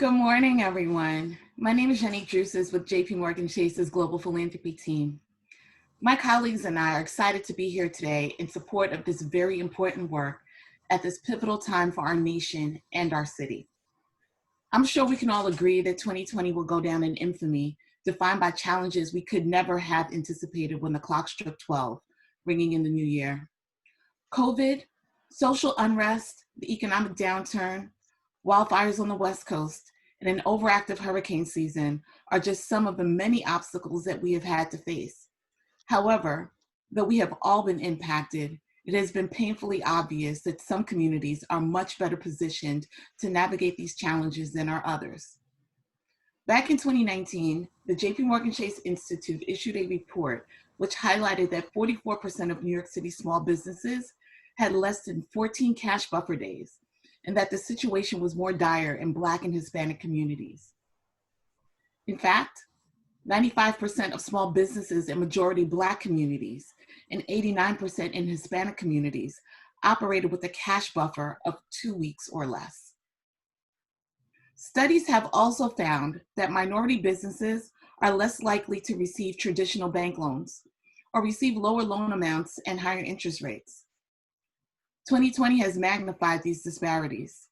Good morning, everyone. My name is Jenny Druces with JPMorgan Chase's Global Philanthropy team. My colleagues and I are excited to be here today in support of this very important work at this pivotal time for our nation and our city. I'm sure we can all agree that 2020 will go down in infamy, defined by challenges we could never have anticipated when the clock struck 12, ringing in the new year. COVID, social unrest, the economic downturn, wildfires on the West Coast, and an overactive hurricane season are just some of the many obstacles that we have had to face. However, though we have all been impacted, it has been painfully obvious that some communities are much better positioned to navigate these challenges than are others. Back in 2019, the JPMorgan Chase Institute issued a report which highlighted that 44% of New York City small businesses had less than 14 cash buffer days, and that the situation was more dire in Black and Hispanic communities. In fact, 95% of small businesses in majority Black communities and 89% in Hispanic communities operated with a cash buffer of 2 weeks or less. Studies have also found that minority businesses are less likely to receive traditional bank loans or receive lower loan amounts and higher interest rates. 2020 has magnified these disparities.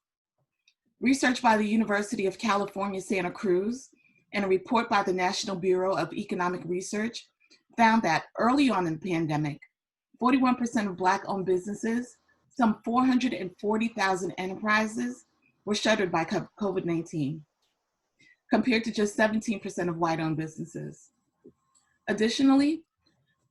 Research by the University of California, Santa Cruz, and a report by the National Bureau of Economic Research found that early on in the pandemic, 41% of Black-owned businesses, some 440,000 enterprises, were shuttered by COVID-19, compared to just 17% of white-owned businesses. Additionally,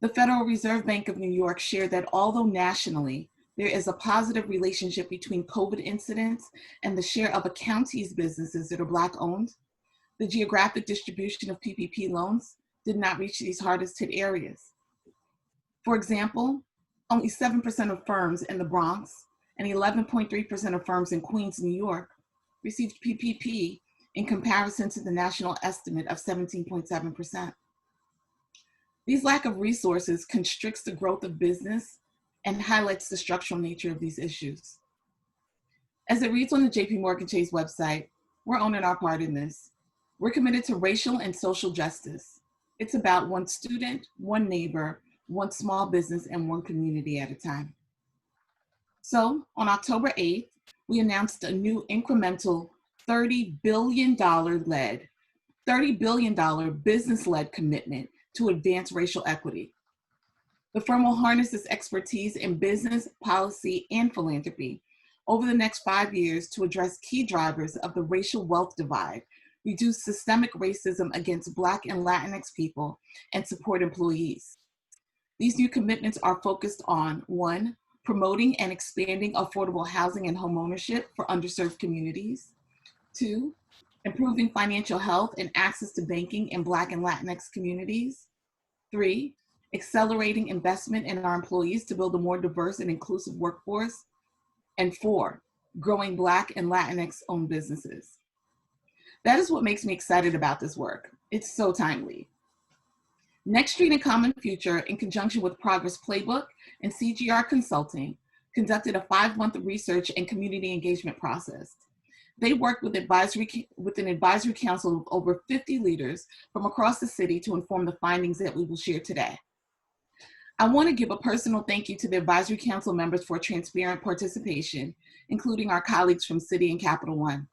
the Federal Reserve Bank of New York shared that although nationally, there is a positive relationship between COVID incidents and the share of a county's businesses that are Black-owned, the geographic distribution of PPP loans did not reach these hardest hit areas. For example, only 7% of firms in the Bronx and 11.3% of firms in Queens, New York, received PPP in comparison to the national estimate of 17.7%. These lack of resources constricts the growth of business and highlights the structural nature of these issues. As it reads on the JPMorgan Chase website, we're owning our part in this. We're committed to racial and social justice. It's about one student, one neighbor, one small business, and one community at a time. So on October 8th, we announced a new incremental $30 billion business-led commitment to advance racial equity. The firm will harness its expertise in business, policy, and philanthropy over the next 5 years to address key drivers of the racial wealth divide, reduce systemic racism against Black and Latinx people, and support employees. These new commitments are focused on, 1, promoting and expanding affordable housing and homeownership for underserved communities. 2, improving financial health and access to banking in Black and Latinx communities. 3, accelerating investment in our employees to build a more diverse and inclusive workforce. And 4, growing Black and Latinx-owned businesses. That is what makes me excited about this work. It's so timely. Next Street and Common Future, in conjunction with Progress Playbook and CGR Consulting, conducted a 5-month research and community engagement process. They worked with an advisory council of over 50 leaders from across the city to inform the findings that we will share today. I want to give a personal thank you to the advisory council members for transparent participation, including our colleagues from Citi and Capital One.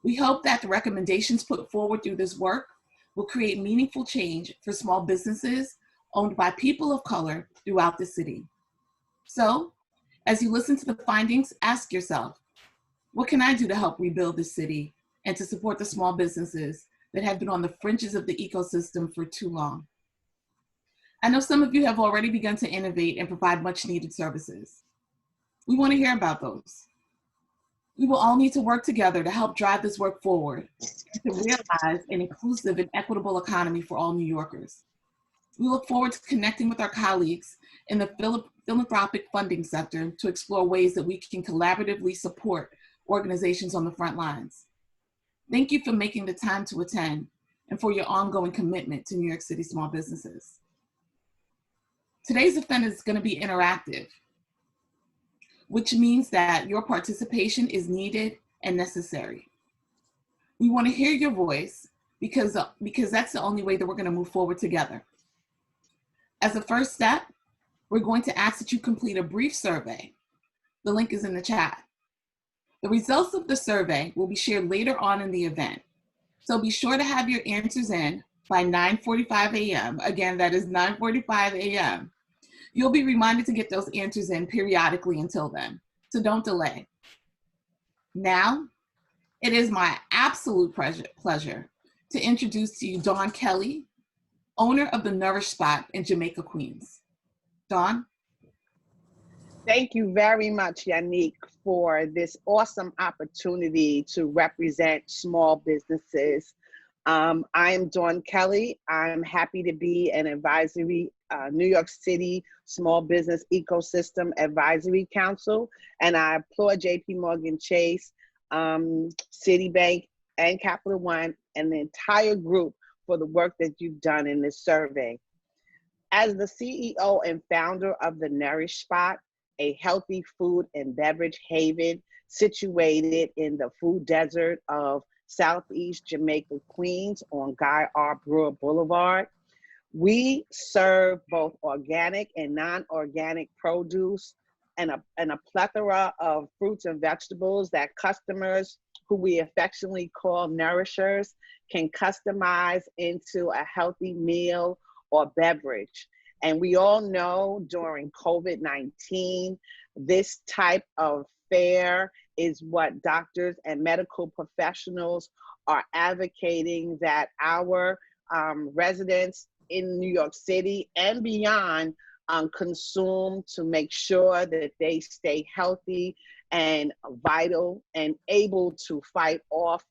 We hope that the recommendations put forward through this work will create meaningful change for small businesses owned by people of color throughout the city. So, as you listen to the findings, ask yourself, what can I do to help rebuild this city and to support the small businesses that have been on the fringes of the ecosystem for too long? I know some of you have already begun to innovate and provide much needed services. We want to hear about those. We will all need to work together to help drive this work forward and to realize an inclusive and equitable economy for all New Yorkers. We look forward to connecting with our colleagues in the philanthropic funding sector to explore ways that we can collaboratively support organizations on the front lines. Thank you for making the time to attend and for your ongoing commitment to New York City small businesses. Today's event is going to be interactive, which means that your participation is needed and necessary. We want to hear your voice because that's the only way that we're going to move forward together. As a first step, we're going to ask that you complete a brief survey. The link is in the chat. The results of the survey will be shared later on in the event. So be sure to have your answers in by 9:45 a.m. Again, that is 9:45 a.m. You'll be reminded to get those answers in periodically until then. So don't delay. Now, it is my absolute pleasure to introduce to you Dawn Kelly, owner of the Nourish Spot in Jamaica, Queens. Dawn? Thank you very much, Yannick, for this awesome opportunity to represent small businesses. I am Dawn Kelly. I'm happy to be an advisory, New York City Small Business Ecosystem Advisory Council, and I applaud JPMorgan Chase, Citibank, and Capital One, and the entire group for the work that you've done in this survey. As the CEO and founder of the Nourish Spot, a healthy food and beverage haven situated in the food desert of Southeast Jamaica, Queens on Guy R. Brewer Boulevard. We serve both organic and non-organic produce and a plethora of fruits and vegetables that customers, who we affectionately call nourishers, can customize into a healthy meal or beverage. And we all know during COVID-19, this type of fare is what doctors and medical professionals are advocating that our residents in New York City and beyond consume to make sure that they stay healthy and vital and able to fight off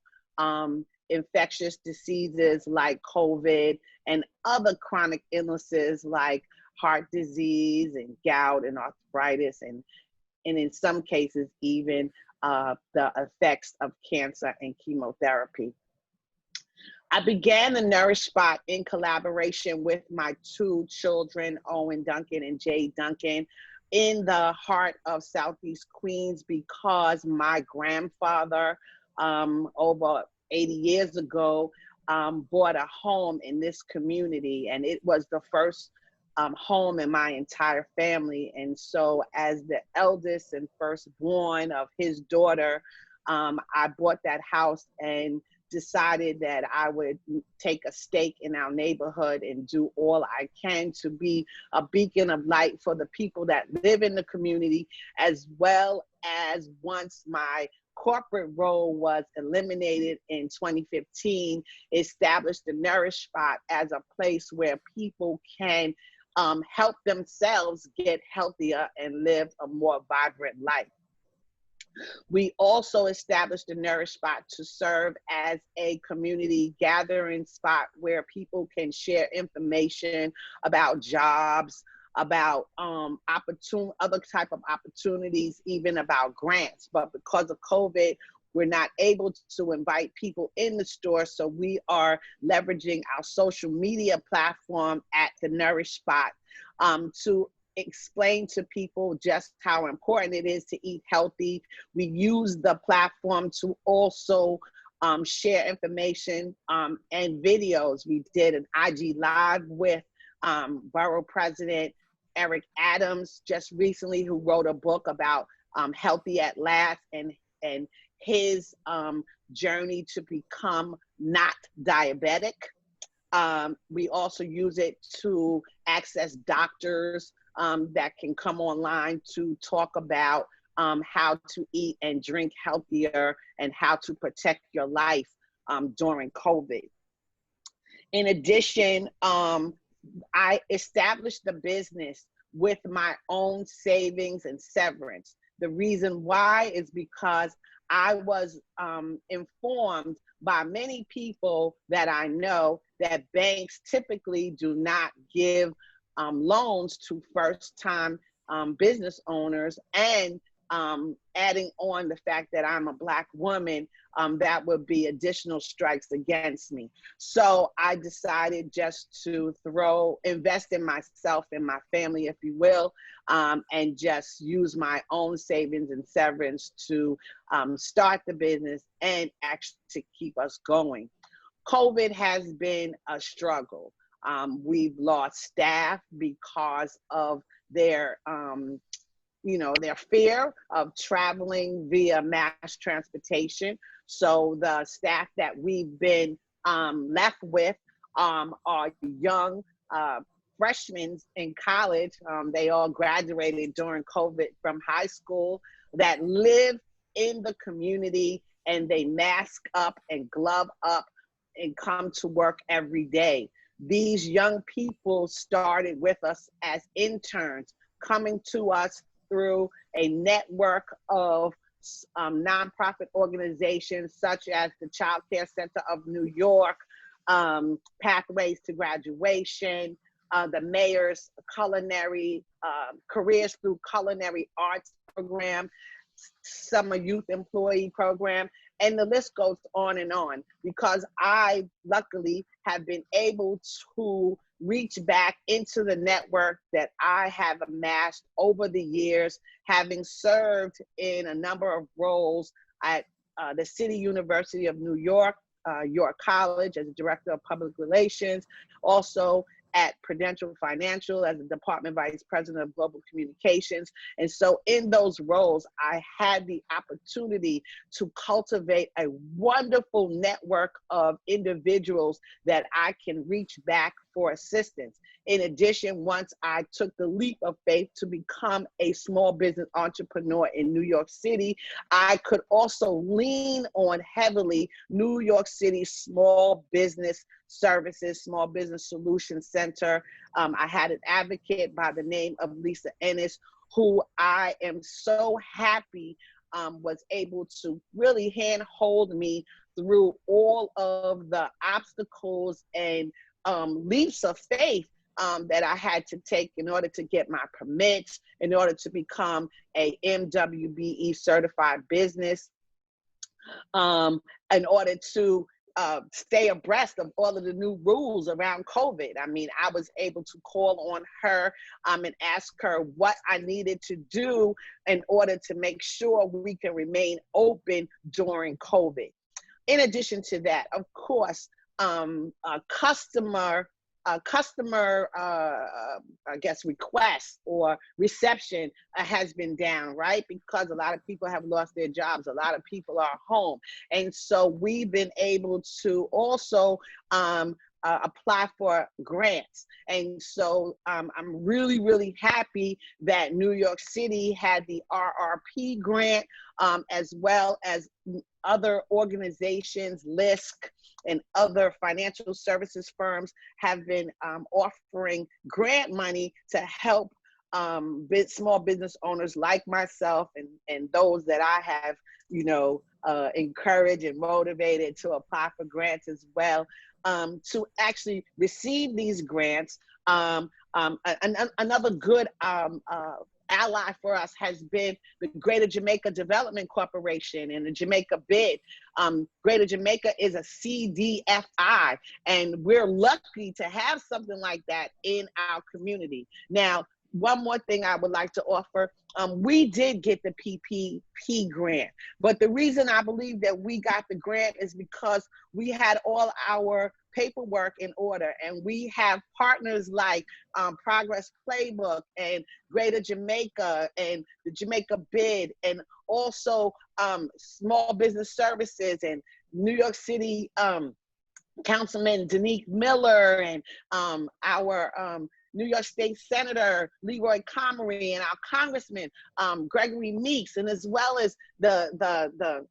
infectious diseases like COVID and other chronic illnesses like heart disease and gout and arthritis and in some cases even the effects of cancer and chemotherapy. I began the Nourish Spot in collaboration with my two children, Owen Duncan and Jay Duncan, in the heart of Southeast Queens because my grandfather over 80 years ago bought a home in this community, and it was the first home in my entire family. And so as the eldest and firstborn of his daughter, I bought that house and decided that I would take a stake in our neighborhood and do all I can to be a beacon of light for the people that live in the community, as well as once my corporate role was eliminated in 2015, established the Nourish Spot as a place where people can help themselves get healthier and live a more vibrant life. We also established the Nourish Spot to serve as a community gathering spot where people can share information about jobs, about other type of opportunities, even about grants. But because of COVID, we're not able to invite people in the store, so we are leveraging our social media platform at the Nourish Spot to explain to people just how important it is to eat healthy. We use the platform to also share information and videos. We did an IG Live with Borough President Eric Adams just recently, who wrote a book about Healthy at Last and his journey to become not diabetic. We also use it to access doctors that can come online to talk about how to eat and drink healthier and how to protect your life during COVID. In addition, I established the business with my own savings and severance. The reason why is because I was informed by many people that I know that banks typically do not give loans to first-time business owners, and adding on the fact that I'm a Black woman, that would be additional strikes against me. So I decided just to invest in myself and my family, if you will, and just use my own savings and severance to start the business and actually to keep us going. COVID has been a struggle. We've lost staff because of their their fear of traveling via mass transportation. So the staff that we've been left with are young freshmen in college. They all graduated during COVID from high school, that live in the community, and they mask up and glove up and come to work every day. These young people started with us as interns, coming to us through a network of nonprofit organizations such as the Child Care Center of New York, Pathways to Graduation, the Mayor's Culinary Careers Through Culinary Arts Program, Summer Youth Employee Program, and the list goes on, because I luckily have been able to reach back into the network that I have amassed over the years, having served in a number of roles at the City University of New York, York College as a Director of Public Relations, also at Prudential Financial as a Department Vice President of Global Communications. And so in those roles, I had the opportunity to cultivate a wonderful network of individuals that I can reach back for assistance. In addition, once I took the leap of faith to become a small business entrepreneur in New York City, I could also lean on heavily New York City Small Business Services, Small Business Solutions Center. I had an advocate by the name of Lisa Ennis, who I am so happy was able to really handhold me through all of the obstacles and leaps of faith that I had to take in order to get my permits, in order to become a MWBE certified business, in order to stay abreast of all of the new rules around COVID. I mean, I was able to call on her and ask her what I needed to do in order to make sure we can remain open during COVID. In addition to that, of course, customer I guess request or reception has been down, right? Because a lot of people have lost their jobs. A lot of people are home. And so we've been able to also apply for grants. And so I'm really, really happy that New York City had the RRP grant, as well as other organizations, LISC, and other financial services firms have been offering grant money to help small business owners like myself and those that I have, encouraged and motivated to apply for grants as well, to actually receive these grants. Another good ally for us has been the Greater Jamaica Development Corporation and the Jamaica Bid. Greater Jamaica is a CDFI, and we're lucky to have something like that in our community. Now, one more thing I would like to offer, we did get the PPP grant, but the reason I believe that we got the grant is because we had all our paperwork in order, and we have partners like Progress Playbook and Greater Jamaica and the Jamaica Bid, and also Small Business Services and New York City Councilman Danique Miller, and our New York State Senator Leroy Comrie, and our Congressman Gregory Meeks, and as well as the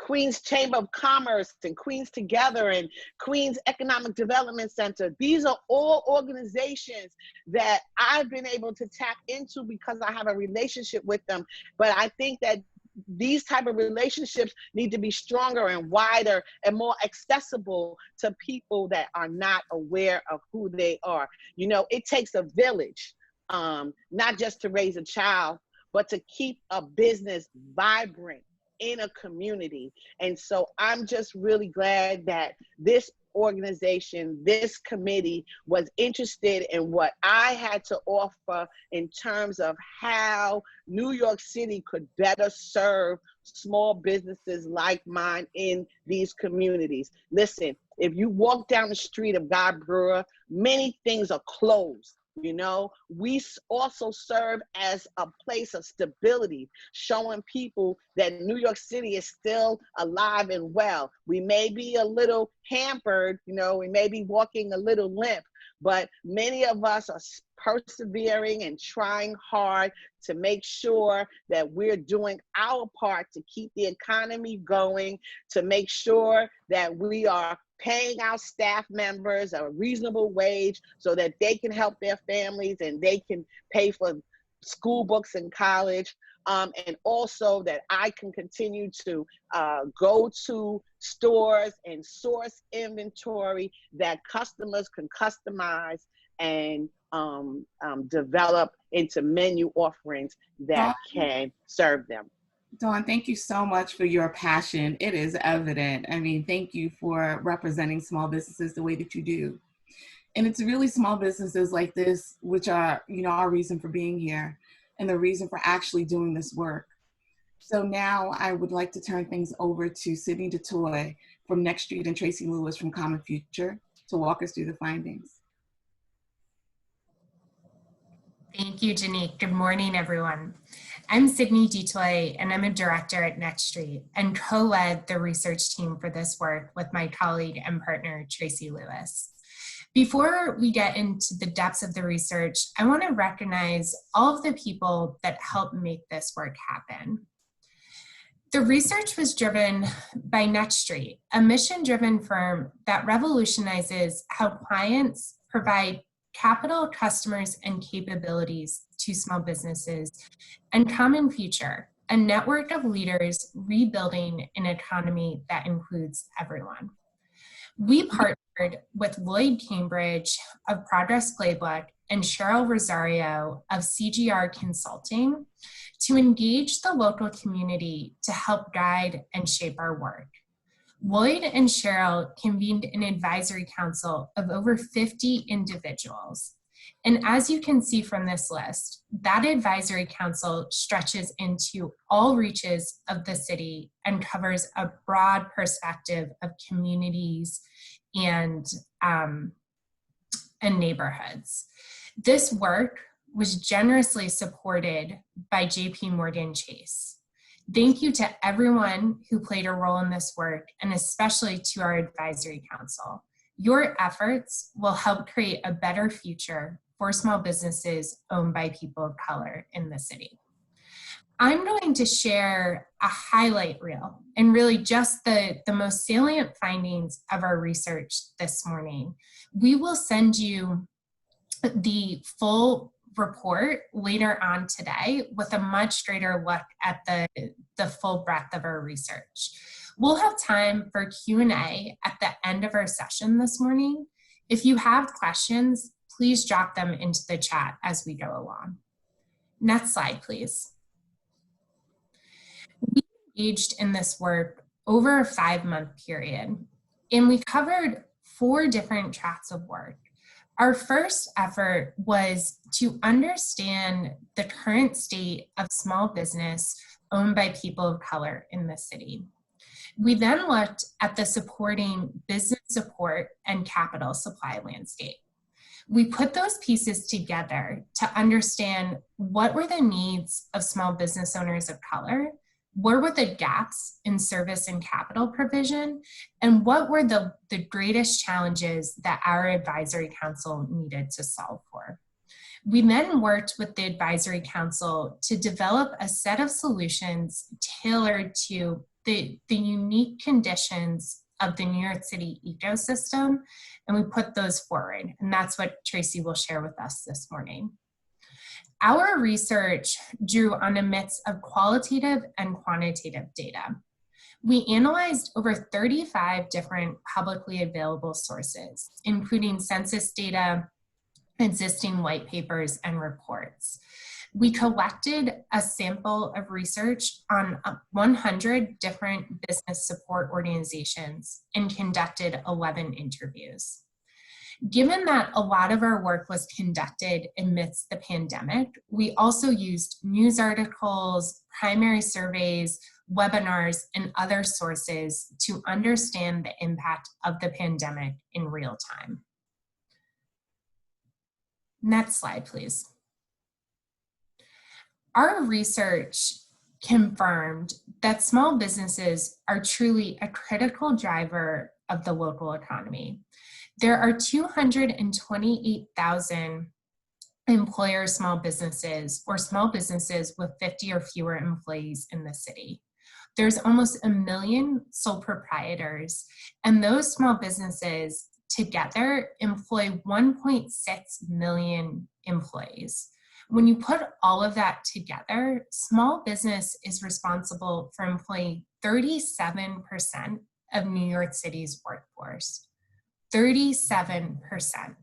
Queens Chamber of Commerce and Queens Together and Queens Economic Development Center. These are all organizations that I've been able to tap into because I have a relationship with them. But I think that these type of relationships need to be stronger and wider and more accessible to people that are not aware of who they are. It takes a village, not just to raise a child, but to keep a business vibrant in a community. And so I'm just really glad that this organization, this committee was interested in what I had to offer in terms of how New York City could better serve small businesses like mine in these communities. Listen, if you walk down the street of God Brewer, many things are closed. You know, we also serve as a place of stability, showing people that New York City is still alive and well. We may be a little hampered, you know, we may be walking a little limp, but many of us are persevering and trying hard to make sure that we're doing our part to keep the economy going, to make sure that we are paying our staff members a reasonable wage so that they can help their families and they can pay for school books in college. And also that I can continue to go to stores and source inventory that customers can customize and develop into menu offerings that can serve them. Dawn, thank you so much for your passion. It is evident. I mean, thank you for representing small businesses the way that you do. And it's really small businesses like this, which are, you know, our reason for being here and the reason for actually doing this work. So now I would like to turn things over to Sydney DeToy from Next Street and Tracy Lewis from Common Future to walk us through the findings. Thank you, Janique. Good morning, everyone. I'm Sydney DeToy, and I'm a director at Next Street and co-led the research team for this work with my colleague and partner, Tracy Lewis. Before we get into the depths of the research, I want to recognize all of the people that helped make this work happen. The research was driven by Next Street, a mission-driven firm that revolutionizes how clients provide capital, customers, and capabilities to small businesses, and Common Future, a network of leaders rebuilding an economy that includes everyone. We partnered with Lloyd Cambridge of Progress Playbook and Cheryl Rosario of CGR Consulting to engage the local community to help guide and shape our work. Lloyd and Cheryl convened an advisory council of over 50 individuals. And as you can see from this list, that advisory council stretches into all reaches of the city and covers a broad perspective of communities and neighborhoods. This work was generously supported by JPMorgan Chase. Thank you to everyone who played a role in this work, and especially to our advisory council. Your efforts will help create a better future for small businesses owned by people of color in the city. I'm going to share a highlight reel and really just the most salient findings of our research this morning. We will send you the full report later on today with a much greater look at the full breadth of our research. We'll have time for Q&A at the end of our session this morning. If you have questions, please drop them into the chat as we go along. Next slide, please. We engaged in this work over a 5-month period, and we covered 4 different tracks of work. Our first effort was to understand the current state of small business owned by people of color in the city. We then looked at the supporting business support and capital supply landscape. We put those pieces together to understand what were the needs of small business owners of color, where were the gaps in service and capital provision, and what were the greatest challenges that our advisory council needed to solve for. We then worked with the advisory council to develop a set of solutions tailored to the unique conditions of the New York City ecosystem, and we put those forward, and that's what Tracy will share with us this morning. Our research drew on a mix of qualitative and quantitative data. We analyzed over 35 different publicly available sources, including census data, existing white papers, and reports. We collected a sample of research on 100 different business support organizations and conducted 11 interviews. Given that a lot of our work was conducted amidst the pandemic, we also used news articles, primary surveys, webinars, and other sources to understand the impact of the pandemic in real time. Next slide, please. Our research confirmed that small businesses are truly a critical driver of the local economy. There are 228,000 employer small businesses or small businesses with 50 or fewer employees in the city. There's almost 1 million sole proprietors, and those small businesses together employ 1.6 million employees. When you put all of that together, small business is responsible for employing 37% of New York City's workforce. 37%.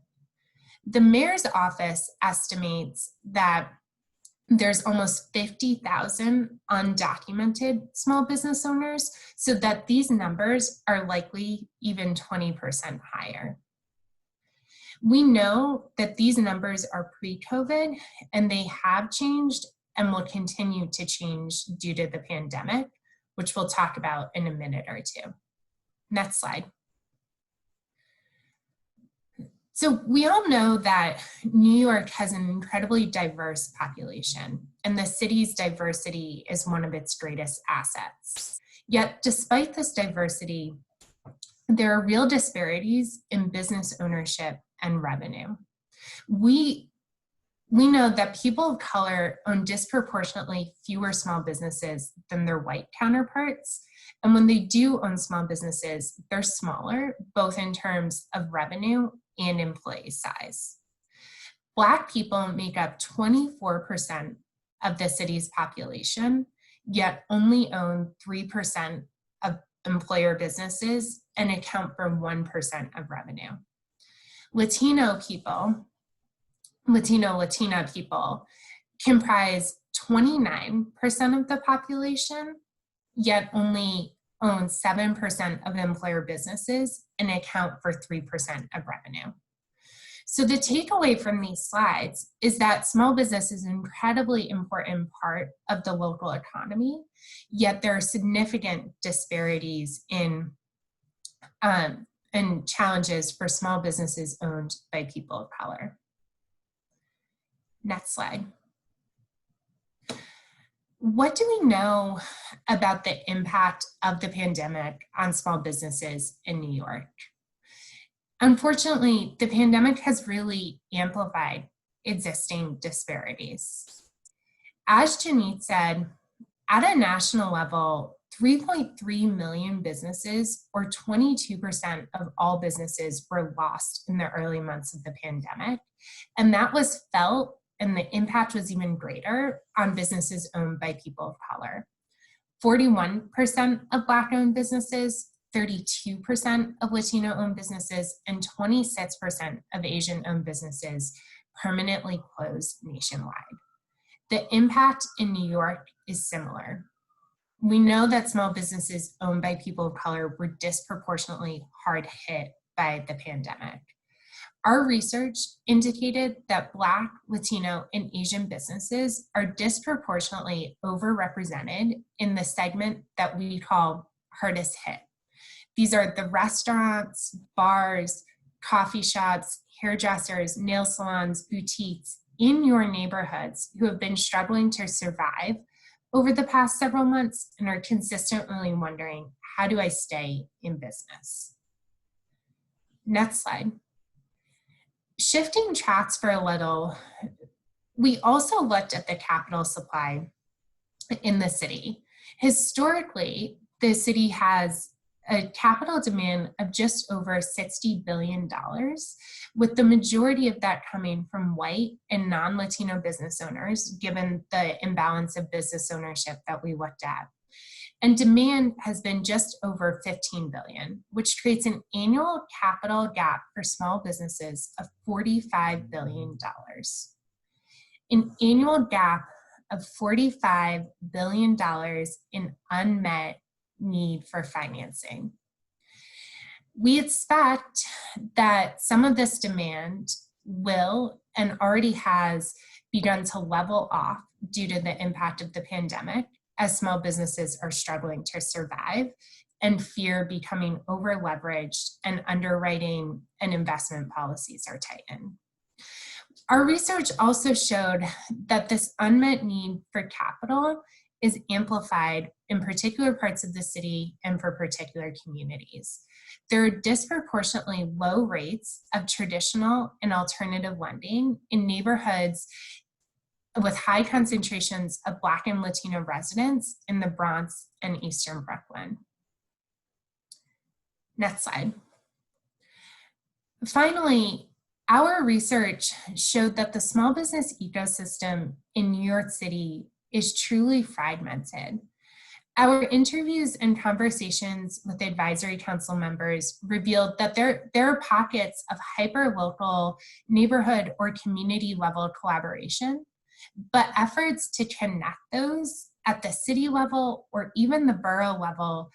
The mayor's office estimates that there's almost 50,000 undocumented small business owners, so that these numbers are likely even 20% higher. We know that these numbers are pre-COVID, and they have changed and will continue to change due to the pandemic, which we'll talk about in a minute or two. Next slide. So we all know that New York has an incredibly diverse population, and the city's diversity is one of its greatest assets. Yet, despite this diversity, there are real disparities in business ownership and revenue. We know that people of color own disproportionately fewer small businesses than their white counterparts. And when they do own small businesses, they're smaller, both in terms of revenue and employee size. Black people make up 24% of the city's population, yet only own 3% of employer businesses and account for 1% of revenue. Latina people comprise 29% of the population, yet only own 7% of employer businesses and account for 3% of revenue. So the takeaway from these slides is that small business is an incredibly important part of the local economy, yet there are significant disparities in and challenges for small businesses owned by people of color. Next slide. What do we know about the impact of the pandemic on small businesses in New York? Unfortunately, the pandemic has really amplified existing disparities. As Janine said, at a national level, 3.3 million businesses, or 22% of all businesses, were lost in the early months of the pandemic. And that was felt, and the impact was even greater on businesses owned by people of color. 41% of Black-owned businesses, 32% of Latino-owned businesses, and 26% of Asian-owned businesses permanently closed nationwide. The impact in New York is similar. We know that small businesses owned by people of color were disproportionately hard hit by the pandemic. Our research indicated that Black, Latino, and Asian businesses are disproportionately overrepresented in the segment that we call hardest hit. These are the restaurants, bars, coffee shops, hairdressers, nail salons, boutiques in your neighborhoods who have been struggling to survive over the past several months and are consistently wondering, how do I stay in business? Next slide. Shifting tracks for a little, we also looked at the capital supply in the city. Historically, the city has a capital demand of just over $60 billion, with the majority of that coming from white and non-Latino business owners, given the imbalance of business ownership that we looked at. And demand has been just over $15 billion, which creates an annual capital gap for small businesses of $45 billion. an annual gap of $45 billion in unmet need for financing. We expect that some of this demand will and already has begun to level off due to the impact of the pandemic as small businesses are struggling to survive and fear becoming over-leveraged and underwriting and investment policies are tightened. Our research also showed that this unmet need for capital is amplified in particular parts of the city and for particular communities. There are disproportionately low rates of traditional and alternative lending in neighborhoods with high concentrations of Black and Latino residents in the Bronx and Eastern Brooklyn. Next slide. Finally, our research showed that the small business ecosystem in New York City is truly fragmented. Our interviews and conversations with advisory council members revealed that there are pockets of hyper-local neighborhood or community level collaboration, but efforts to connect those at the city level or even the borough level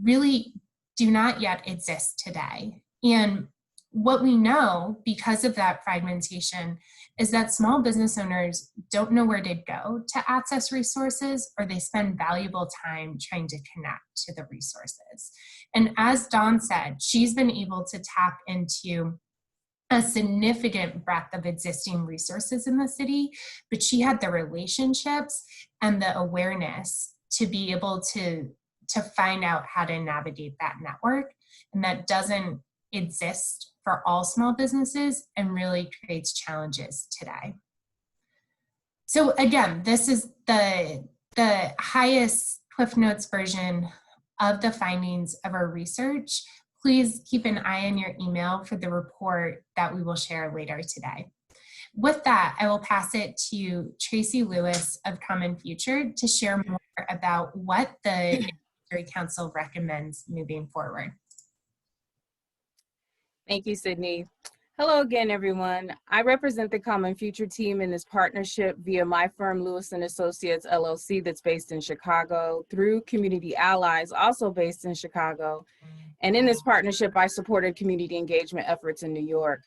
really do not yet exist today. And what we know because of that fragmentation is that small business owners don't know where to go to access resources, or they spend valuable time trying to connect to the resources. And as Dawn said, she's been able to tap into a significant breadth of existing resources in the city, but she had the relationships and the awareness to be able to find out how to navigate that network. And that doesn't exist for all small businesses and really creates challenges today. So again, this is the highest Cliff Notes version of the findings of our research. Please keep an eye on your email for the report that we will share later today. With that, I will pass it to Tracy Lewis of Common Future to share more about what the Advisory Council recommends moving forward. Thank you, Sydney. Hello again, everyone. I represent the Common Future team in this partnership via my firm, Lewis & Associates, LLC, that's based in Chicago, through Community Allies, also based in Chicago. And in this partnership, I supported community engagement efforts in New York.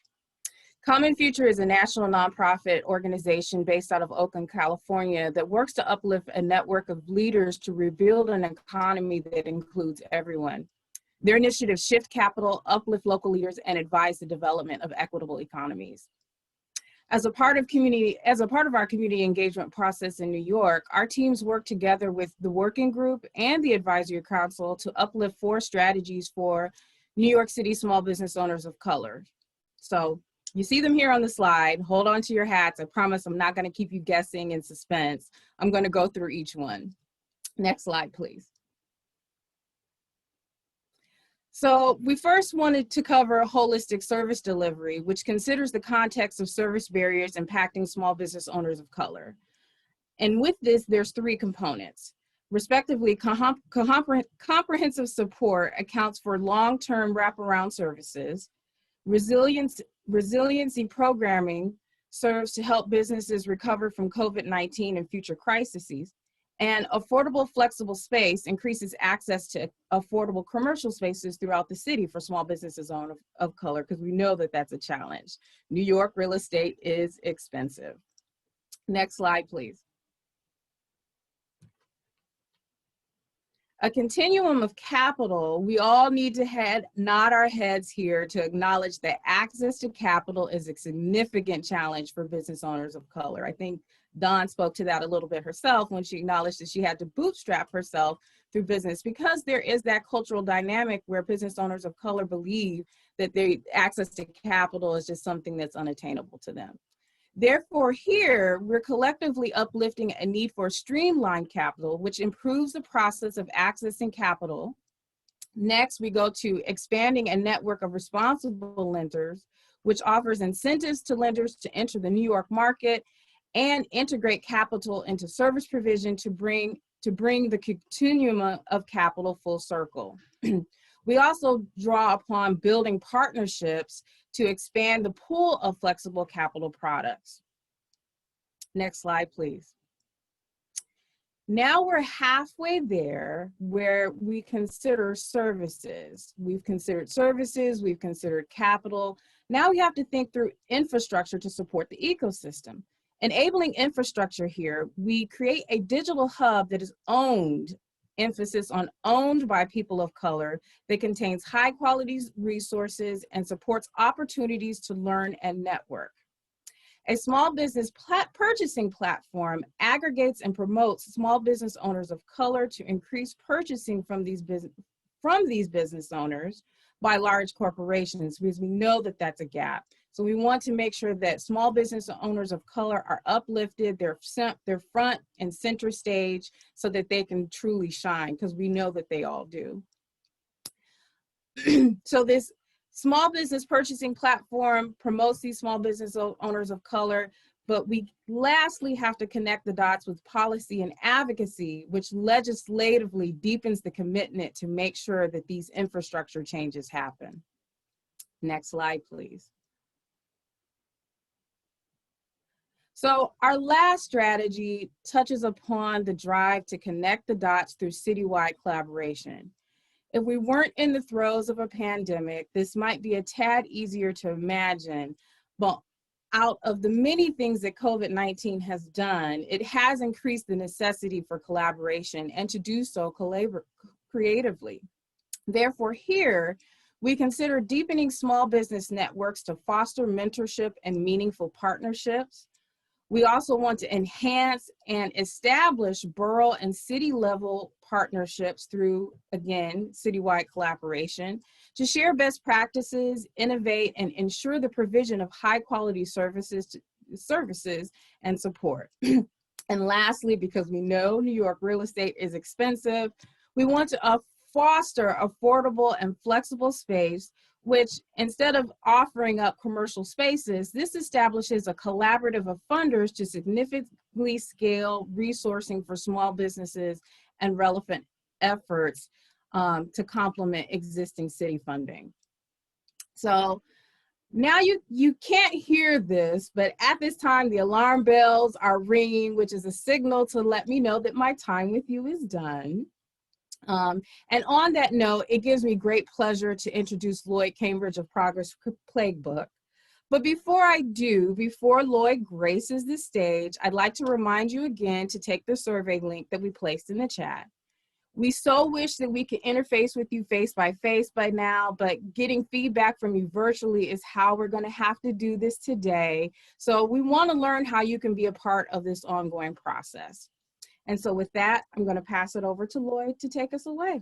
Common Future is a national nonprofit organization based out of Oakland, California, that works to uplift a network of leaders to rebuild an economy that includes everyone. Their initiatives shift capital, uplift local leaders, and advise the development of equitable economies. As a part of our community engagement process in New York, our teams work together with the working group and the advisory council to uplift 4 strategies for New York City small business owners of color. So you see them here on the slide. Hold on to your hats. I promise I'm not going to keep you guessing in suspense. I'm going to go through each one. Next slide, please. So we first wanted to cover holistic service delivery, which considers the context of service barriers impacting small business owners of color. And with this, there's 3 components. Respectively, comprehensive support accounts for long-term wraparound services. Resiliency programming serves to help businesses recover from COVID-19 and future crises. And affordable, flexible space increases access to affordable commercial spaces throughout the city for small businesses of color, because we know that that's a challenge. New York real estate is expensive. Next slide, please. A continuum of capital, we all need to nod our heads here to acknowledge that access to capital is a significant challenge for business owners of color. I think Dawn spoke to that a little bit herself when she acknowledged that she had to bootstrap herself through business, because there is that cultural dynamic where business owners of color believe that their access to capital is just something that's unattainable to them. Therefore, here, we're collectively uplifting a need for streamlined capital, which improves the process of accessing capital. Next, we go to expanding a network of responsible lenders, which offers incentives to lenders to enter the New York market and integrate capital into service provision to bring the continuum of capital full circle. We also draw upon building partnerships to expand the pool of flexible capital products. Next slide, please. Now we're halfway there where we consider services. We've considered services, we've considered capital. Now we have to think through infrastructure to support the ecosystem. Enabling infrastructure here, we create a digital hub that is owned, emphasis on owned by people of color, that contains high quality resources and supports opportunities to learn and network. A small business purchasing platform aggregates and promotes small business owners of color to increase purchasing from these business owners by large corporations, because we know that that's a gap. So we want to make sure that small business owners of color are uplifted, they're front and center stage so that they can truly shine, because we know that they all do. So this small business purchasing platform promotes these small business owners of color, but we lastly have to connect the dots with policy and advocacy, which legislatively deepens the commitment to make sure that these infrastructure changes happen. Next slide, please. So our last strategy touches upon the drive to connect the dots through citywide collaboration. If we weren't in the throes of a pandemic, this might be a tad easier to imagine, but out of the many things that COVID-19 has done, it has increased the necessity for collaboration and to do so creatively. Therefore, here, we consider deepening small business networks to foster mentorship and meaningful partnerships. We also want to enhance and establish borough and city level partnerships through, again, citywide collaboration to share best practices, innovate, and ensure the provision of high quality services and support. And lastly, because we know New York real estate is expensive, we want to foster affordable and flexible space, which instead of offering up commercial spaces, this establishes a collaborative of funders to significantly scale resourcing for small businesses and relevant efforts to complement existing city funding. So now you can't hear this, but at this time the alarm bells are ringing, which is a signal to let me know that my time with you is done. And on that note, it gives me great pleasure to introduce Lloyd Cambridge of Progress Playbook. But before Lloyd graces the stage, I'd like to remind you again to take the survey link that we placed in the chat. We so wish that we could interface with you face by face by now, but getting feedback from you virtually is how we're going to have to do this today. So we want to learn how you can be a part of this ongoing process. And so with that, I'm going to pass it over to Lloyd to take us away.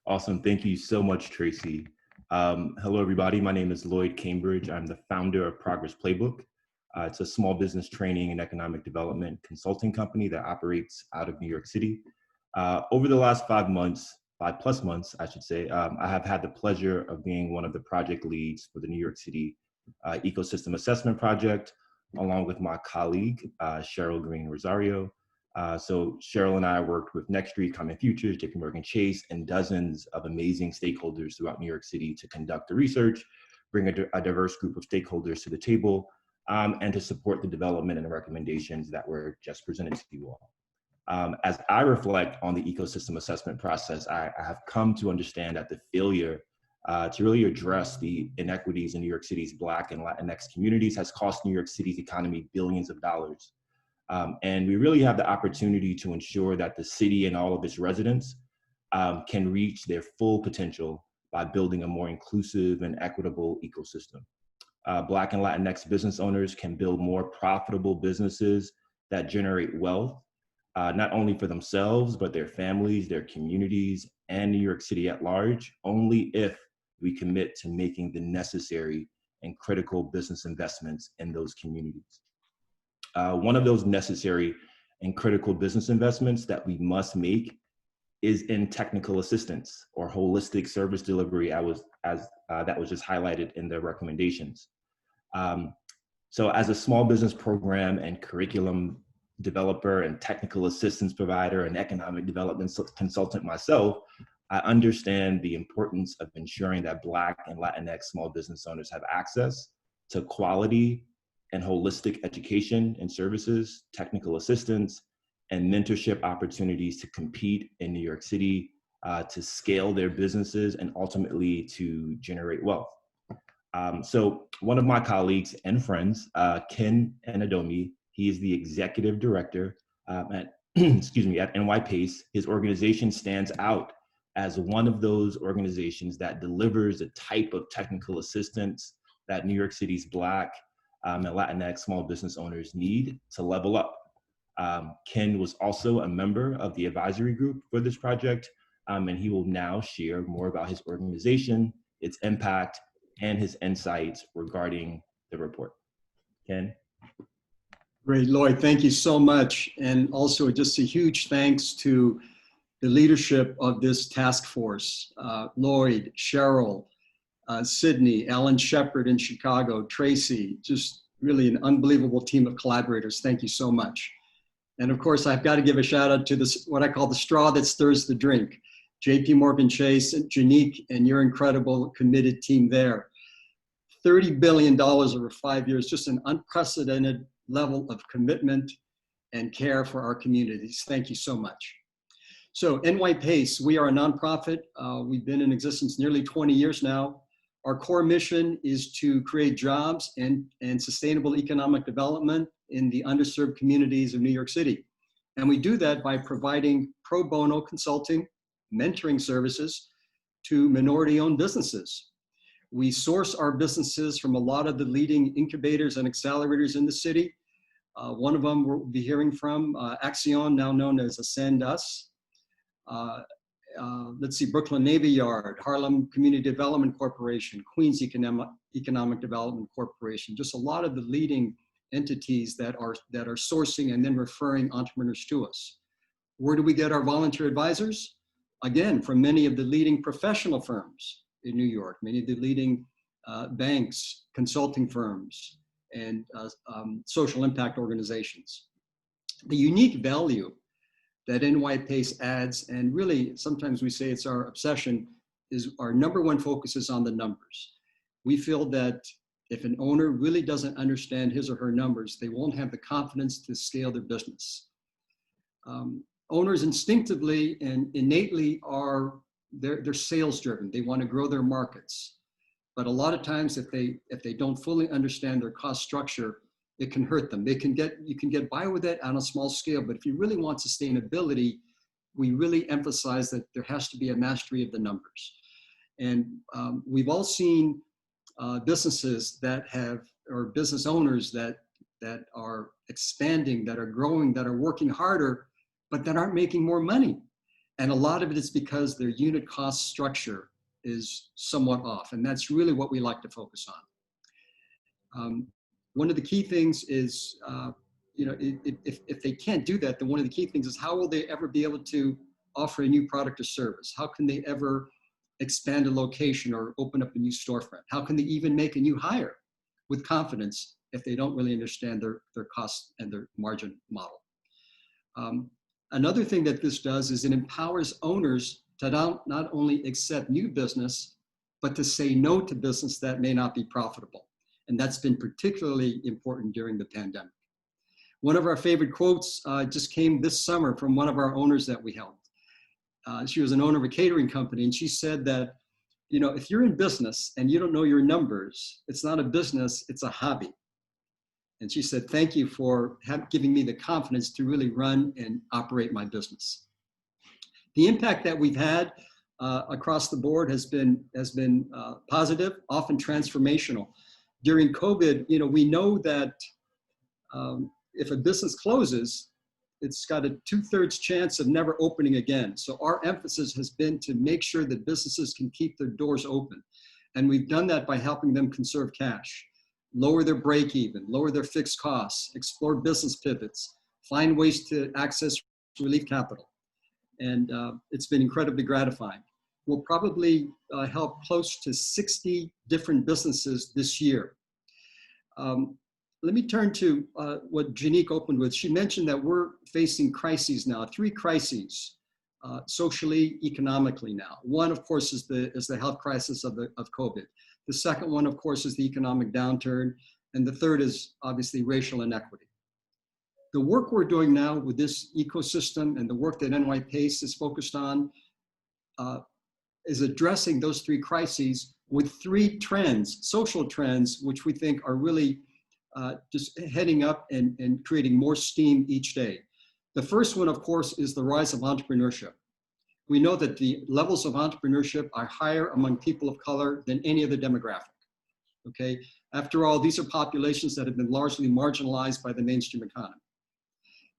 Awesome. Thank you so much, Tracy. Hello, everybody. My name is Lloyd Cambridge. I'm the founder of Progress Playbook. It's a small business training and economic development consulting company that operates out of New York City. Over the last 5 plus months, I should say, I have had the pleasure of being one of the project leads for the New York City Ecosystem Assessment Project, along with my colleague, Cheryl Green Rosario. So Cheryl and I worked with Next Street, Common Futures, JPMorgan Chase, and dozens of amazing stakeholders throughout New York City to conduct the research, bring a diverse group of stakeholders to the table, and to support the development and the recommendations that were just presented to you all. As I reflect on the ecosystem assessment process, I have come to understand that the failure to really address the inequities in New York City's Black and Latinx communities has cost New York City's economy billions of dollars. And we really have the opportunity to ensure that the city and all of its residents can reach their full potential by building a more inclusive and equitable ecosystem. Black and Latinx business owners can build more profitable businesses that generate wealth, not only for themselves, but their families, their communities, and New York City at large, only if we commit to making the necessary and critical business investments in those communities. One of those necessary and critical business investments that we must make is in technical assistance or holistic service delivery, that was just highlighted in the recommendations. So as a small business program and curriculum developer and technical assistance provider and economic development consultant myself, I understand the importance of ensuring that Black and Latinx small business owners have access to quality and holistic education and services, technical assistance, and mentorship opportunities to compete in New York City, to scale their businesses, and ultimately to generate wealth. So one of my colleagues and friends, Ken Anadomi, he is the executive director at excuse me, at NY Pace. His organization stands out as one of those organizations that delivers the type of technical assistance that New York City's Black and Latinx small business owners need to level up. Ken was also a member of the advisory group for this project, and he will now share more about his organization, its impact, and his insights regarding the report. Ken? Great, Lloyd, thank you so much. And also just a huge thanks to the leadership of this task force, Lloyd, Cheryl, Sydney, Alan Shepard in Chicago, Tracy, just really an unbelievable team of collaborators. Thank you so much. And of course, I've got to give a shout out to this, what I call the straw that stirs the drink, JPMorgan Chase, Janique, and your incredible committed team there. $30 billion over 5 years, just an unprecedented level of commitment and care for our communities. Thank you so much. So NY Pace, we are a nonprofit. We've been in existence nearly 20 years now. Our core mission is to create jobs and sustainable economic development in the underserved communities of New York City. And we do that by providing pro bono consulting, mentoring services to minority-owned businesses. We source our businesses from a lot of the leading incubators and accelerators in the city. One of them we'll be hearing from, Axion, now known as Ascend Us. Let's see, Brooklyn Navy Yard, Harlem Community Development Corporation, Queens Economic Development Corporation, just a lot of the leading entities that are sourcing and then referring entrepreneurs to us. Where do we get our volunteer advisors? Again, from many of the leading professional firms in New York, many of the leading banks, consulting firms, and social impact organizations. The unique value that NY Pace adds, and really sometimes we say it's our obsession, is our number one focus is on the numbers. We feel that if an owner really doesn't understand his or her numbers, they won't have the confidence to scale their business. Owners instinctively and innately they're sales driven. They want to grow their markets. But a lot of times if they don't fully understand their cost structure, it can hurt them. You can get by with it on a small scale, but if you really want sustainability, we really emphasize that there has to be a mastery of the numbers. And we've all seen businesses or business owners that are expanding, that are growing, that are working harder, but that aren't making more money. And a lot of it is because their unit cost structure is somewhat off. And that's really what we like to focus on. One of the key things is, if they can't do that, then one of the key things is how will they ever be able to offer a new product or service? How can they ever expand a location or open up a new storefront? How can they even make a new hire with confidence if they don't really understand their cost and their margin model? Another thing that this does is it empowers owners to not only accept new business, but to say no to business that may not be profitable. And that's been particularly important during the pandemic. One of our favorite quotes just came this summer from one of our owners that we helped. She was an owner of a catering company, and she said that, if you're in business and you don't know your numbers, it's not a business, it's a hobby. And she said, thank you for giving me the confidence to really run and operate my business. The impact that we've had across the board has been positive, often transformational. During COVID, we know that if a business closes, it's got a 2/3 chance of never opening again. So our emphasis has been to make sure that businesses can keep their doors open. And we've done that by helping them conserve cash, lower their break even, lower their fixed costs, explore business pivots, find ways to access relief capital. And it's been incredibly gratifying. We'll probably help close to 60 different businesses this year. Let me turn to what Janique opened with. She mentioned that we're facing crises now, 3 crises, socially, economically now. One, of course, is the health crisis of COVID. The second one, of course, is the economic downturn. And the third is obviously racial inequity. The work we're doing now with this ecosystem and the work that NYPACE is focused on is addressing those three crises with three trends, social trends, which we think are really just heading up and creating more steam each day. The first one, of course, is the rise of entrepreneurship. We know that the levels of entrepreneurship are higher among people of color than any other demographic, okay? After all, these are populations that have been largely marginalized by the mainstream economy.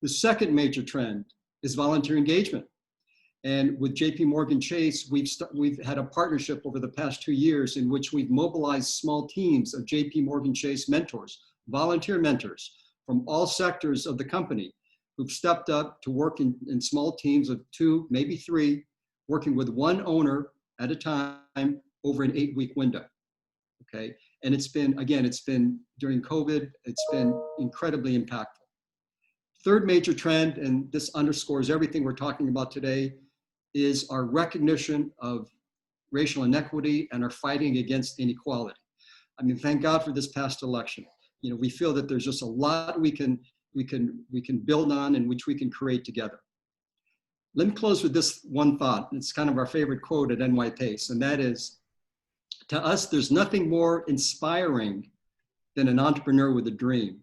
The second major trend is volunteer engagement. And with JPMorgan Chase, we've had a partnership over the past 2 years in which we've mobilized small teams of JPMorgan Chase mentors, volunteer mentors from all sectors of the company who've stepped up to work in small teams of 2, maybe 3, working with one owner at a time over an 8-week window, okay? And it's been, again, it's been during COVID, it's been incredibly impactful. Third major trend, and this underscores everything we're talking about today, is our recognition of racial inequity and our fighting against inequality. I mean, thank God for this past election. You know, we feel that there's just a lot we can build on and which we can create together. Let me close with this one thought. It's kind of our favorite quote at NYPACE, and that is, to us, there's nothing more inspiring than an entrepreneur with a dream.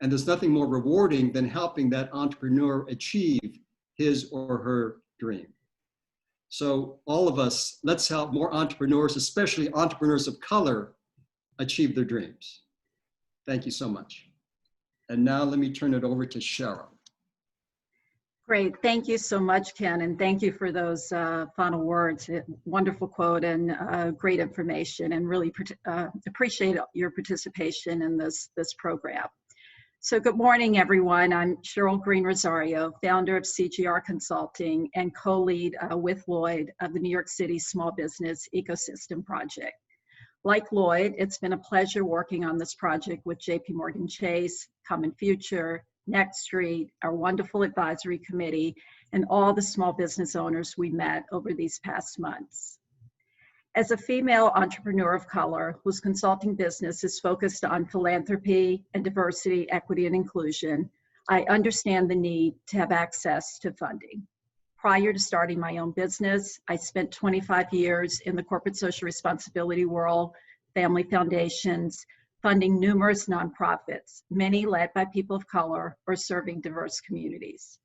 And there's nothing more rewarding than helping that entrepreneur achieve his or her dream. So all of us, let's help more entrepreneurs, especially entrepreneurs of color, achieve their dreams. Thank you so much. And now let me turn it over to Cheryl. Great, thank you so much, Ken, and thank you for those final words. Wonderful quote and great information, and really appreciate your participation in this program. So good morning, everyone. I'm Cheryl Green Rosario, founder of CGR Consulting and co-lead with Lloyd of the New York City Small Business Ecosystem Project. Like Lloyd, it's been a pleasure working on this project with JPMorgan Chase, Common Future, Next Street, our wonderful advisory committee, and all the small business owners we met over these past months. As a female entrepreneur of color whose consulting business is focused on philanthropy and diversity, equity, and inclusion, I understand the need to have access to funding. Prior to starting my own business, I spent 25 years in the corporate social responsibility world, family foundations, funding numerous nonprofits, many led by people of color or serving diverse communities.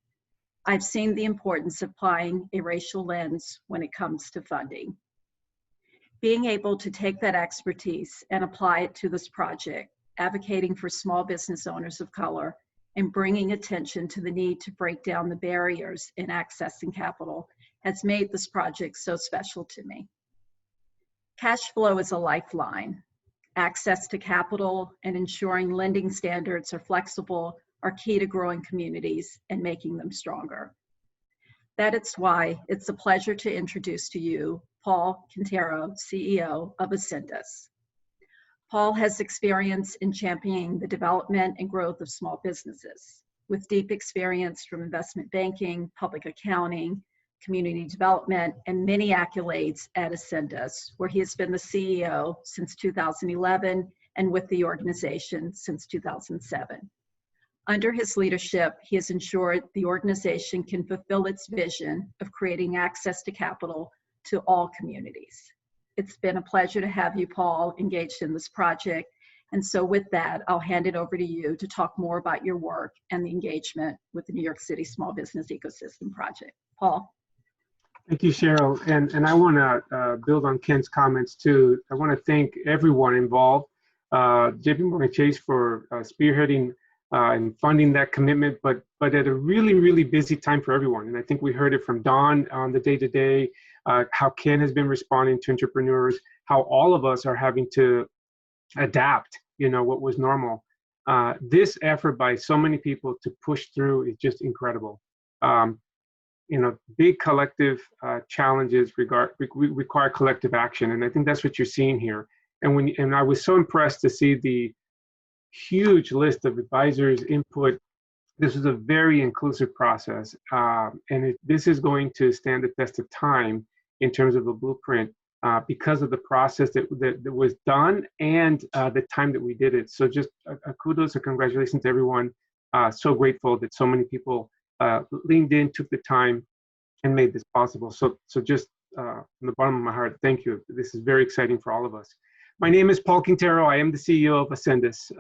I've seen the importance of applying a racial lens when it comes to funding. Being able to take that expertise and apply it to this project, advocating for small business owners of color, and bringing attention to the need to break down the barriers in accessing capital has made this project so special to me. Cash flow is a lifeline. Access to capital and ensuring lending standards are flexible are key to growing communities and making them stronger. That is why it's a pleasure to introduce to you Paul Quintero, CEO of Ascendus. Paul has experience in championing the development and growth of small businesses, with deep experience from investment banking, public accounting, community development, and many accolades at Ascendus, where he has been the CEO since 2011 and with the organization since 2007. Under his leadership, he has ensured the organization can fulfill its vision of creating access to capital to all communities. It's been a pleasure to have you, Paul, engaged in this project. And so with that, I'll hand it over to you to talk more about your work and the engagement with the New York City Small Business Ecosystem Project. Paul. Thank you, Cheryl. And I want to build on Ken's comments too. I want to thank everyone involved, JPMorgan Chase for spearheading and funding that commitment, but at a really, really busy time for everyone. And I think we heard it from Don on the day-to-day, how Ken has been responding to entrepreneurs, how all of us are having to adapt, what was normal. This effort by so many people to push through is just incredible. Big collective challenges require collective action. And I think that's what you're seeing here. And I was so impressed to see the huge list of advisors' input. This was a very inclusive process. And this is going to stand the test of time in terms of a blueprint because of the process that was done and the time that we did it. So just a kudos and congratulations to everyone. So grateful that so many people leaned in, took the time, and made this possible. So just from the bottom of my heart, thank you. This is very exciting for all of us. My name is Paul Quintero. I am the CEO of Ascendus.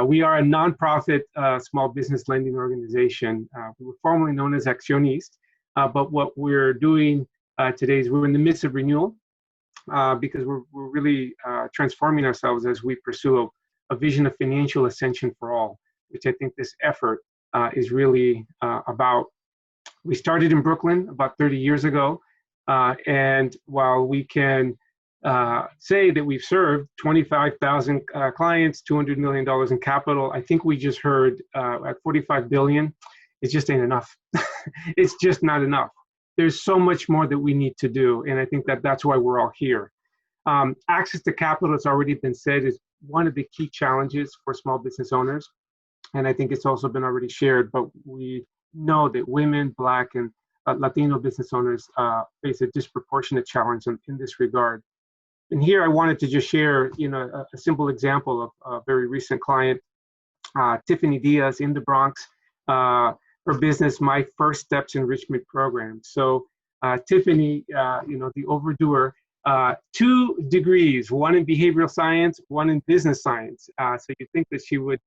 We are a nonprofit small business lending organization. We were formerly known as Accionist, but what we're doing today is we're in the midst of renewal because we're really transforming ourselves as we pursue a vision of financial ascension for all, which I think this effort is really about. We started in Brooklyn about 30 years ago, and while we can say that we've served 25,000 clients, $200 million in capital, I think we just heard at 45 billion, it just ain't enough. It's just not enough. There's so much more that we need to do, and I think that's why we're all here. Access to capital, it's already been said, is one of the key challenges for small business owners, and I think it's also been already shared, but we know that women, Black, and Latino business owners face a disproportionate challenge in this regard. And here I wanted to just share, a simple example of a very recent client, Tiffany Diaz in the Bronx. Her business, My First Steps Enrichment Program. So Tiffany, the overdoer, 2 degrees, one in behavioral science, one in business science. So you think that she would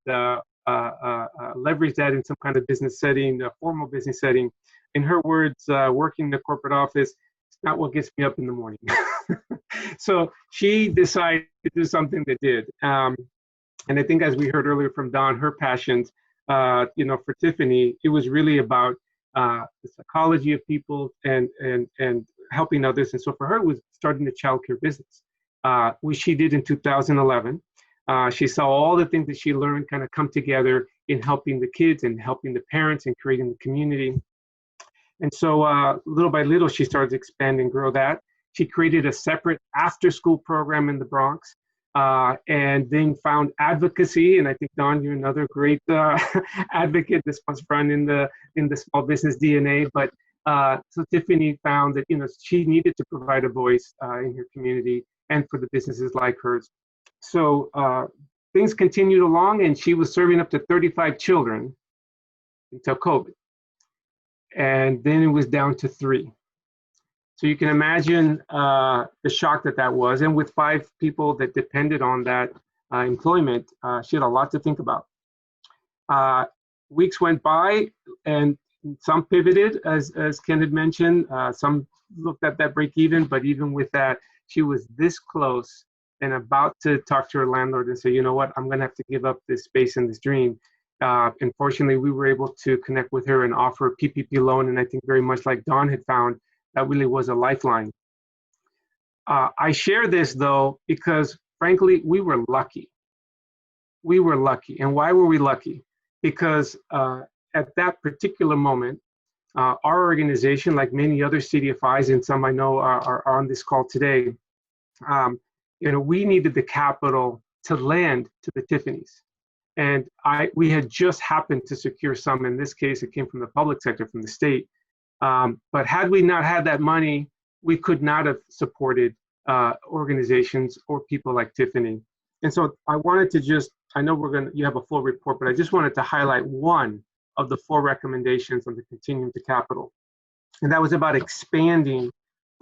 leverage that in some kind of business setting, a formal business setting. In her words, working in the corporate office, it's not what gets me up in the morning. So she decided to do something that did. And I think as we heard earlier from Don, her passions, for Tiffany, it was really about the psychology of people and helping others. And so for her, it was starting the childcare business, which she did in 2011. She saw all the things that she learned kind of come together in helping the kids and helping the parents and creating the community. And so little by little, she started to expand and grow that. She created a separate after-school program in the Bronx, and then found advocacy. And I think, Don, you're another great advocate. This was run in the small business DNA. But so Tiffany found that she needed to provide a voice in her community and for the businesses like hers. So things continued along, and she was serving up to 35 children until COVID. And then it was down to 3. So you can imagine the shock that was. And with 5 people that depended on that employment, she had a lot to think about. Weeks went by, and some pivoted, as Ken had mentioned. Some looked at that break even, but even with that, she was this close and about to talk to her landlord and say, you know what, I'm going to have to give up this space and this dream. And fortunately, we were able to connect with her and offer a PPP loan. And I think very much like Don had found, that really was a lifeline. I share this, though, because, frankly, we were lucky. We were lucky. And why were we lucky? Because at that particular moment, our organization, like many other CDFIs, and some I know are on this call today, we needed the capital to lend to the Tiffanys. And we had just happened to secure some. In this case, it came from the public sector, from the state. But had we not had that money, we could not have supported organizations or people like Tiffany. And so I wanted to I know you have a full report, but I just wanted to highlight one of the 4 recommendations on the Continuum to Capital. And that was about expanding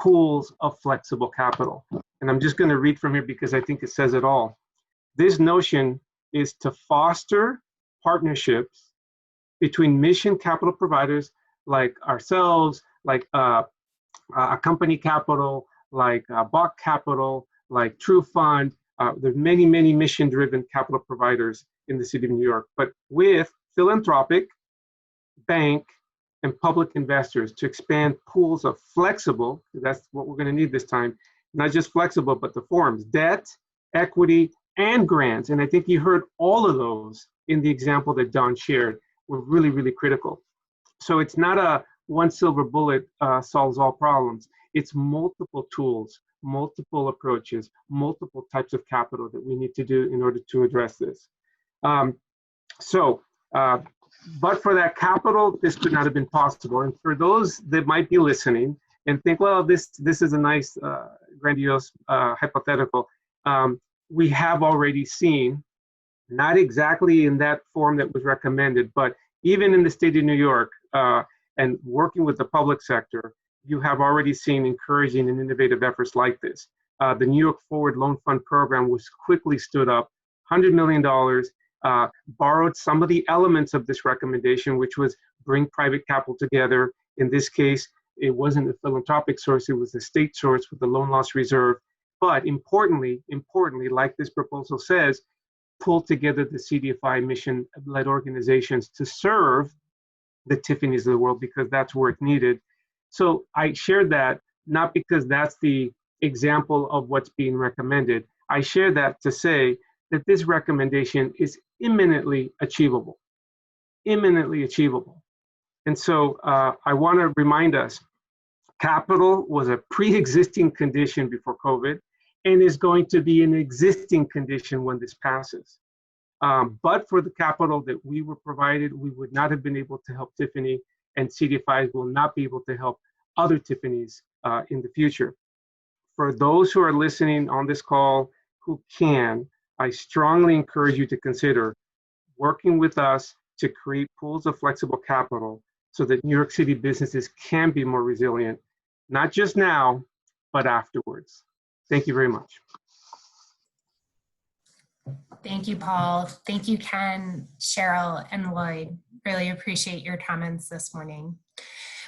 pools of flexible capital. And I'm just going to read from here because I think it says it all. This notion is to foster partnerships between mission capital providers like ourselves, like a company capital, like Bach Capital, like True Fund. There's many, many mission-driven capital providers in the city of New York, but with philanthropic, bank, and public investors to expand pools of flexible, that's what we're going to need this time, not just flexible, but the forms, debt, equity, and grants. And I think you heard all of those in the example that Don shared were really, really critical. So it's not a one silver bullet solves all problems. It's multiple tools, multiple approaches, multiple types of capital that we need to do in order to address this. But for that capital, this could not have been possible. And for those that might be listening and think, well, this is a nice grandiose hypothetical. We have already seen, not exactly in that form that was recommended, but even in the state of New York and working with the public sector, you have already seen encouraging and innovative efforts like this. The New York Forward Loan Fund program was quickly stood up, $100 million, borrowed some of the elements of this recommendation, which was bring private capital together. In this case, it wasn't a philanthropic source, it was a state source with the loan loss reserve. But importantly, like this proposal says, pull together the CDFI mission-led organizations to serve the Tiffany's of the world, because that's where it's needed. So I shared that not because that's the example of what's being recommended. I share that to say that this recommendation is imminently achievable, imminently achievable. And so I want to remind us, capital was a pre-existing condition before COVID and is going to be an existing condition when this passes. But for the capital that we were provided, we would not have been able to help Tiffany, and CDFIs will not be able to help other Tiffany's in the future. For those who are listening on this call who can, I strongly encourage you to consider working with us to create pools of flexible capital so that New York City businesses can be more resilient, not just now, but afterwards. Thank you very much. Thank you, Paul. Thank you, Ken, Cheryl, and Lloyd. Really appreciate your comments this morning.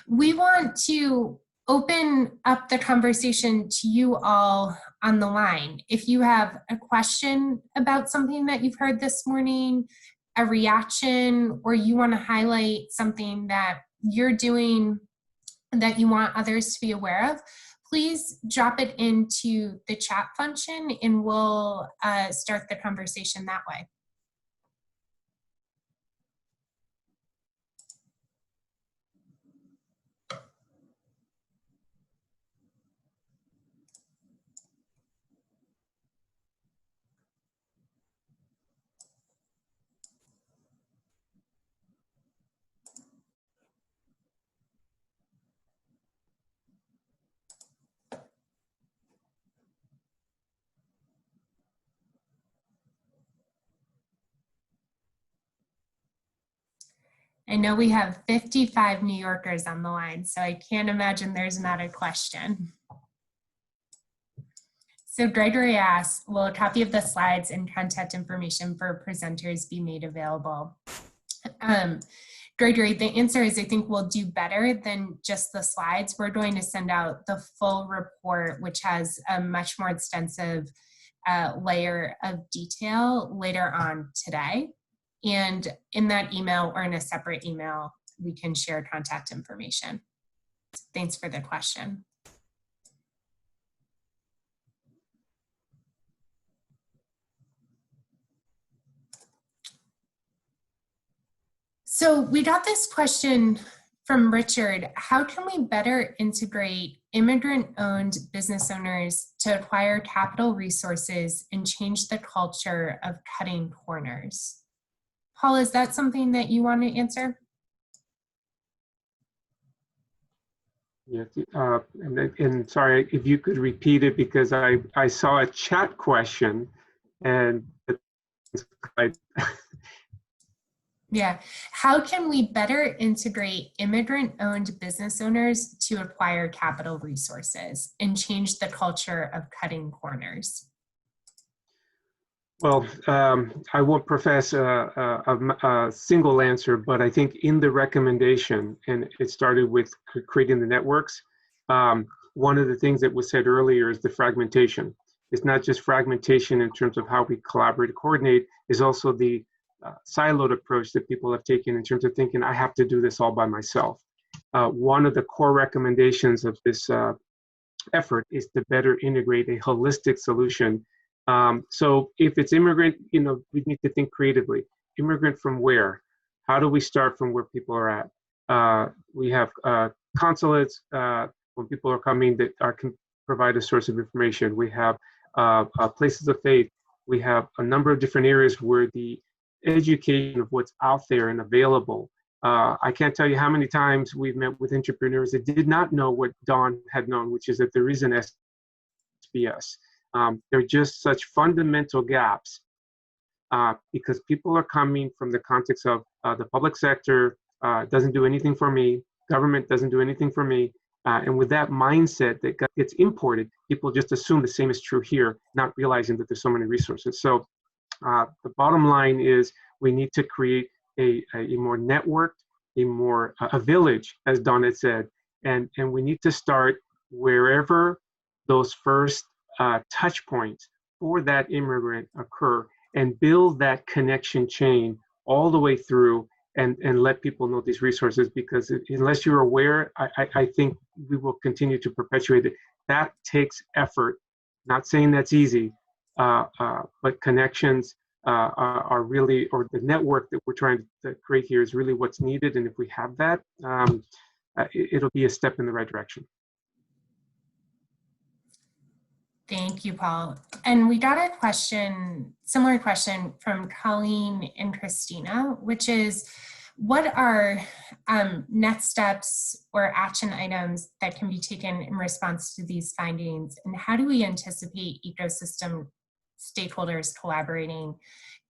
We want to open up the conversation to you all on the line. If you have a question about something that you've heard this morning, a reaction, or you want to highlight something that you're doing that you want others to be aware of, please drop it into the chat function and we'll start the conversation that way. I know we have 55 New Yorkers on the line, so I can't imagine there's not a question. So Gregory asks, will a copy of the slides and contact information for presenters be made available? Gregory, the answer is I think we'll do better than just the slides. We're going to send out the full report, which has a much more extensive layer of detail later on today. And in that email or in a separate email, we can share contact information. Thanks for the question. So we got this question from Richard. How can we better integrate immigrant-owned business owners to acquire capital resources and change the culture of cutting corners? Paul, is that something that you want to answer? Yes, and sorry if you could repeat it, because I saw a chat question and Yeah, how can we better integrate immigrant-owned business owners to acquire capital resources and change the culture of cutting corners? Well, I won't profess a single answer, but I think in the recommendation, and it started with creating the networks, one of the things that was said earlier is the fragmentation. It's not just fragmentation in terms of how we collaborate and coordinate, it's also the siloed approach that people have taken in terms of thinking, I have to do this all by myself. One of the core recommendations of this effort is to better integrate a holistic solution. So if it's immigrant, we need to think creatively. Immigrant from where? How do we start from where people are at? We have consulates when people are coming that can provide a source of information. We have places of faith. We have a number of different areas where the education of what's out there and available. I can't tell you how many times we've met with entrepreneurs that did not know what Dawn had known, which is that there is an BS. There are just such fundamental gaps because people are coming from the context of the public sector doesn't do anything for me, government doesn't do anything for me, and with that mindset that gets imported, people just assume the same is true here, not realizing that there's so many resources. So the bottom line is we need to create a more networked, a village, as Don had said, and we need to start wherever those first touch points for that immigrant occur and build that connection chain all the way through and let people know these resources, because unless you're aware, I think we will continue to perpetuate it. That takes effort. Not saying that's easy, but connections are really, or the network that we're trying to create here is really what's needed. And if we have that, it'll be a step in the right direction. Thank you, Paul. And we got a question, similar question from Colleen and Christina, which is, what are next steps or action items that can be taken in response to these findings? And how do we anticipate ecosystem stakeholders collaborating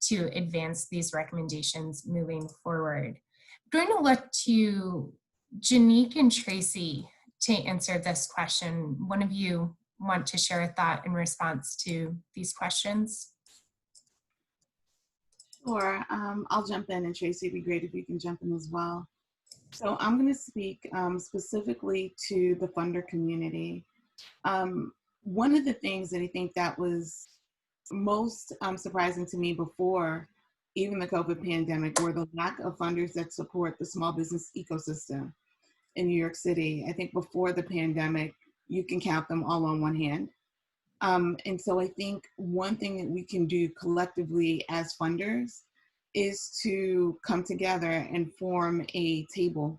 to advance these recommendations moving forward? I'm going to look to Janique and Tracy to answer this question. One of you want to share a thought in response to these questions? Sure, I'll jump in, and Tracy, it'd be great if you can jump in as well. So I'm going to speak specifically to the funder community. One of the things that I think that was most surprising to me before even the COVID pandemic were the lack of funders that support the small business ecosystem in New York City. I think before the pandemic, you can count them all on one hand. And so I think one thing that we can do collectively as funders is to come together and form a table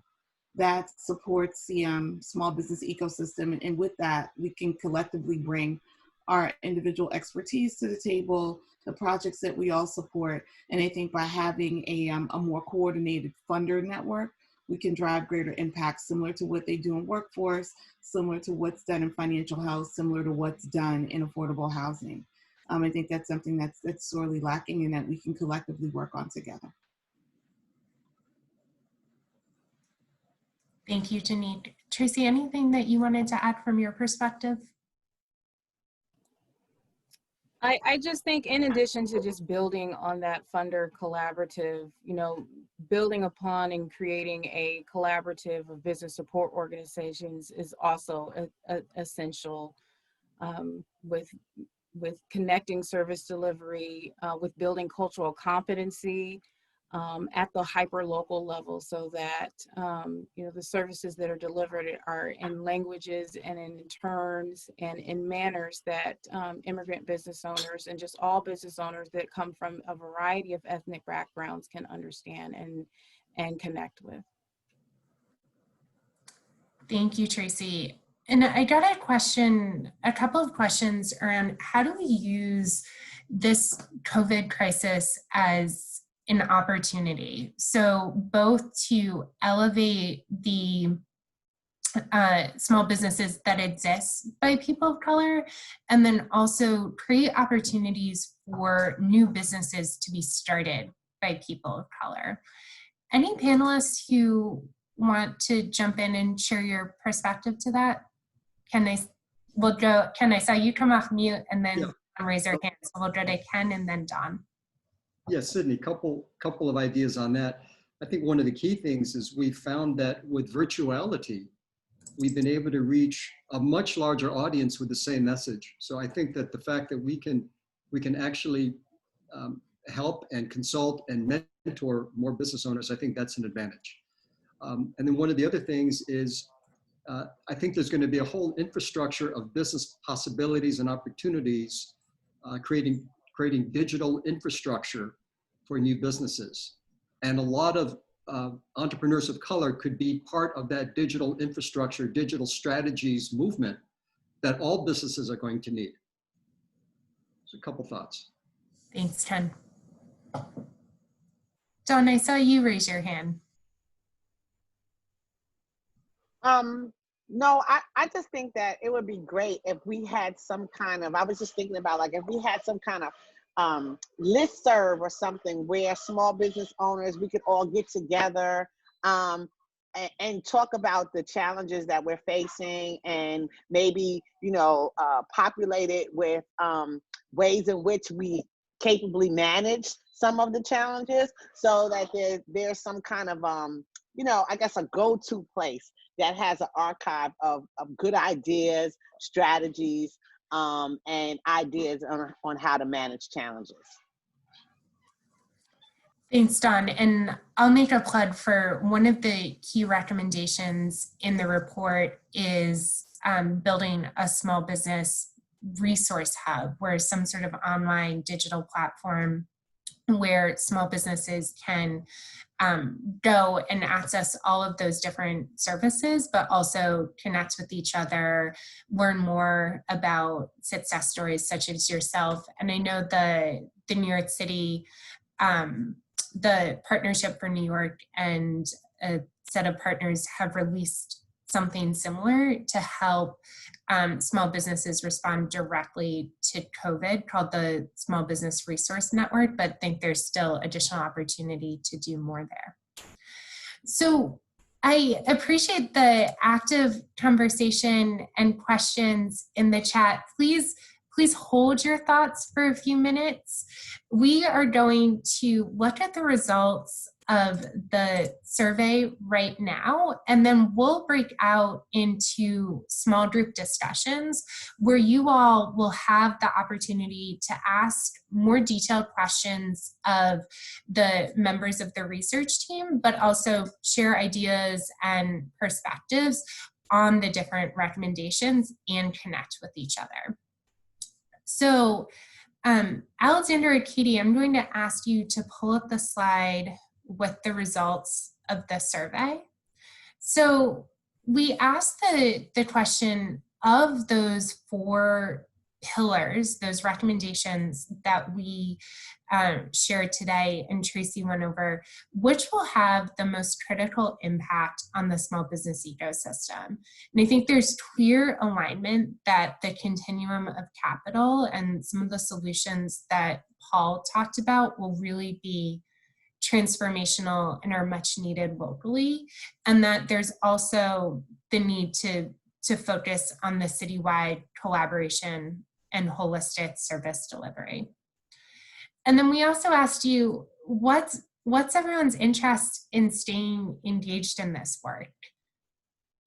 that supports the small business ecosystem. And with that, we can collectively bring our individual expertise to the table, the projects that we all support. And I think by having a more coordinated funder network, we can drive greater impact, similar to what they do in workforce, similar to what's done in financial health, similar to what's done in affordable housing. I think that's something that's sorely lacking and that we can collectively work on together. Thank you, Janique. Tracy, anything that you wanted to add from your perspective? I just think, in addition to just building on that funder collaborative, building upon and creating a collaborative of business support organizations is also essential, with connecting service delivery, with building cultural competency at the hyper-local level, so that the services that are delivered are in languages and in terms and in manners that immigrant business owners and just all business owners that come from a variety of ethnic backgrounds can understand and connect with. Thank you, Tracy. And I got a couple of questions around how do we use this COVID crisis as an opportunity? So both to elevate the small businesses that exist by people of color, and then also create opportunities for new businesses to be started by people of color. Any panelists who want to jump in and share your perspective to that? Ken, I saw you come off mute and then raise your hand. So we'll go to Ken and then Don. Yes, Sydney, couple of ideas on that. I think one of the key things is we found that with virtuality, we've been able to reach a much larger audience with the same message. So I think that the fact that we can actually help and consult and mentor more business owners, I think that's an advantage. And then one of the other things is I think there's going to be a whole infrastructure of business possibilities and opportunities, creating digital infrastructure for new businesses. And a lot of entrepreneurs of color could be part of that digital infrastructure, digital strategies movement that all businesses are going to need. So a couple thoughts. Thanks, Ken. Don, I saw you raise your hand. No, I just think that it would be great if we had some kind of, I was just thinking about like if we had some kind of listserv or something where small business owners, we could all get together and talk about the challenges that we're facing, and maybe, you know, populate it with ways in which we capably manage some of the challenges, so that there's some kind of, you know, I guess a go-to place that has an archive of good ideas, strategies, and ideas on how to manage challenges. Thanks, Dawn. And I'll make a plug for one of the key recommendations in the report is building a small business resource hub, where some sort of online digital platform where small businesses can go and access all of those different services, but also connect with each other, learn more about success stories such as yourself. And I know the New York City, the Partnership for New York and a set of partners have released something similar to help small businesses respond directly to COVID, called the Small Business Resource Network, but think there's still additional opportunity to do more there. So I appreciate the active conversation and questions in the chat. Please hold your thoughts for a few minutes. We are going to look at the results of the survey right now, and then we'll break out into small group discussions where you all will have the opportunity to ask more detailed questions of the members of the research team, but also share ideas and perspectives on the different recommendations and connect with each other. So Alexander or Katie, I'm going to ask you to pull up the slide with the results of the survey. So we asked the question of those 4 pillars, those recommendations that we shared today and Tracy went over, which will have the most critical impact on the small business ecosystem. And I think there's clear alignment that the continuum of capital and some of the solutions that Paul talked about will really be transformational and are much needed locally, and that there's also the need to focus on the citywide collaboration and holistic service delivery. And then we also asked you, what's everyone's interest in staying engaged in this work?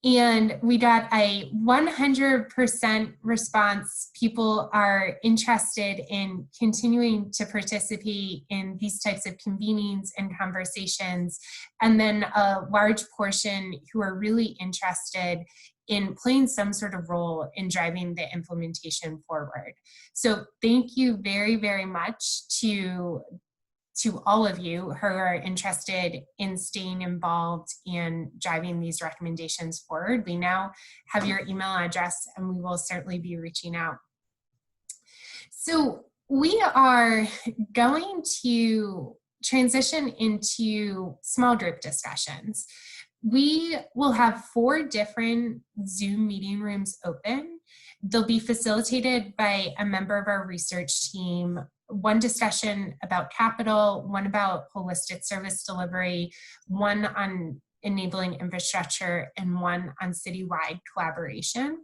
And we got a 100% response. People are interested in continuing to participate in these types of convenings and conversations. And then a large portion who are really interested in playing some sort of role in driving the implementation forward. So thank you very, very much to all of you who are interested in staying involved in driving these recommendations forward. We now have your email address and we will certainly be reaching out. So we are going to transition into small group discussions. We will have 4 different Zoom meeting rooms open. They'll be facilitated by a member of our research team. One discussion about capital, one about holistic service delivery, one on enabling infrastructure, and one on citywide collaboration.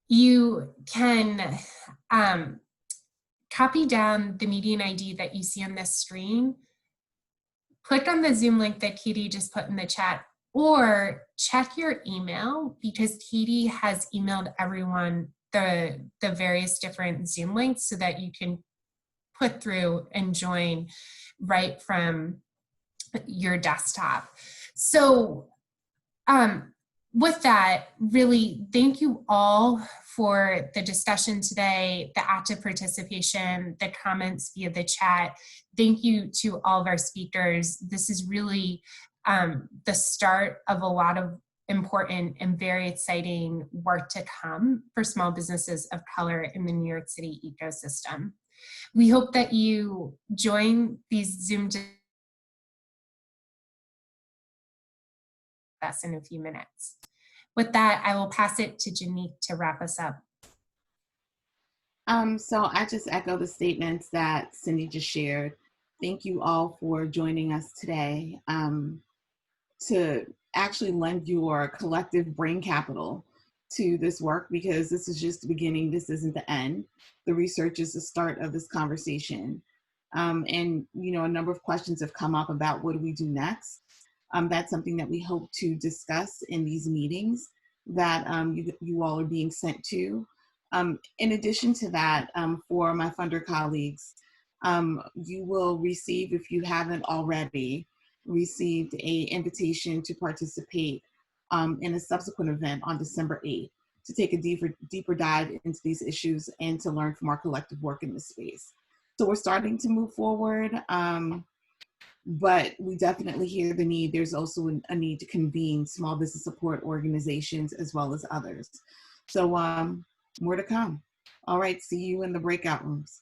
You can copy down the meeting ID that you see on this screen, click on the Zoom link that Katie just put in the chat, or check your email, because Katie has emailed everyone the various different Zoom links so that you can put through and join right from your desktop. So with that, really, thank you all for the discussion today, the active participation, the comments via the chat. Thank you to all of our speakers. This is really the start of a lot of important and very exciting work to come for small businesses of color in the New York City ecosystem. We hope that you join these Zoom us in a few minutes. With that, I will pass it to Janique to wrap us up. So I just echo the statements that Cindy just shared. Thank you all for joining us today to actually lend your collective brain capital to this work, because this is just the beginning. This isn't the end. The research is the start of this conversation. And, you know, a number of questions have come up about what do we do next. That's something that we hope to discuss in these meetings that you all are being sent to. In addition to that, for my funder colleagues, you will receive, if you haven't already, received an invitation to participate in a subsequent event on December 8th to take a deeper dive into these issues and to learn from our collective work in this space. So we're starting to move forward, but we definitely hear the need. There's also a need to convene small business support organizations as well as others. So more to come. All right, see you in the breakout rooms.